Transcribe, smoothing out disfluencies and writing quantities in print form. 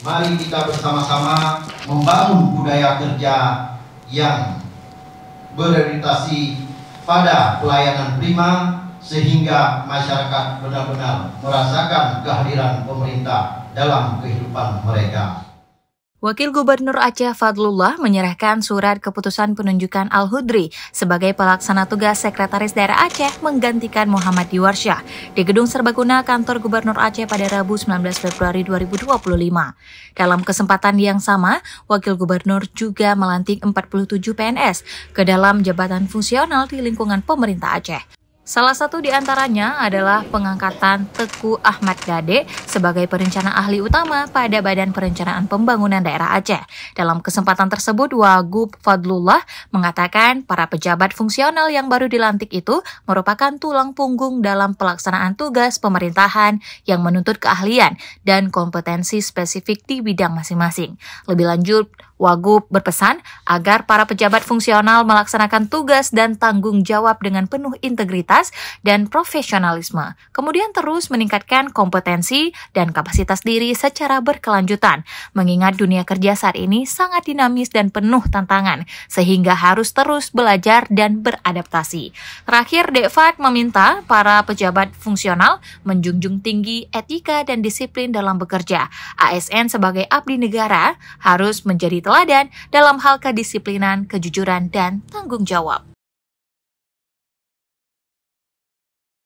Mari kita bersama-sama membangun budaya kerja yang berorientasi pada pelayanan prima sehingga masyarakat benar-benar merasakan kehadiran pemerintah dalam kehidupan mereka. Wakil Gubernur Aceh Fadlullah menyerahkan surat keputusan penunjukan Al-Hudri sebagai pelaksana tugas Sekretaris Daerah Aceh menggantikan Muhammad Diwarsyah di Gedung Serbaguna Kantor Gubernur Aceh pada Rabu 19 Februari 2025. Dalam kesempatan yang sama, Wakil Gubernur juga melantik 47 PNS ke dalam jabatan fungsional di lingkungan pemerintah Aceh. Salah satu di antaranya adalah pengangkatan Teku Ahmad Gade sebagai perencana ahli utama pada Badan Perencanaan Pembangunan Daerah Aceh. Dalam kesempatan tersebut, Wagub Fadlullah mengatakan para pejabat fungsional yang baru dilantik itu merupakan tulang punggung dalam pelaksanaan tugas pemerintahan yang menuntut keahlian dan kompetensi spesifik di bidang masing-masing. Lebih lanjut, Wagub berpesan agar para pejabat fungsional melaksanakan tugas dan tanggung jawab dengan penuh integritas dan profesionalisme, kemudian terus meningkatkan kompetensi dan kapasitas diri secara berkelanjutan, mengingat dunia kerja saat ini sangat dinamis dan penuh tantangan, sehingga harus terus belajar dan beradaptasi. Terakhir, Dekfat meminta para pejabat fungsional menjunjung tinggi etika dan disiplin dalam bekerja. ASN sebagai abdi negara harus menjadi teladan dalam hal kedisiplinan, kejujuran, dan tanggung jawab.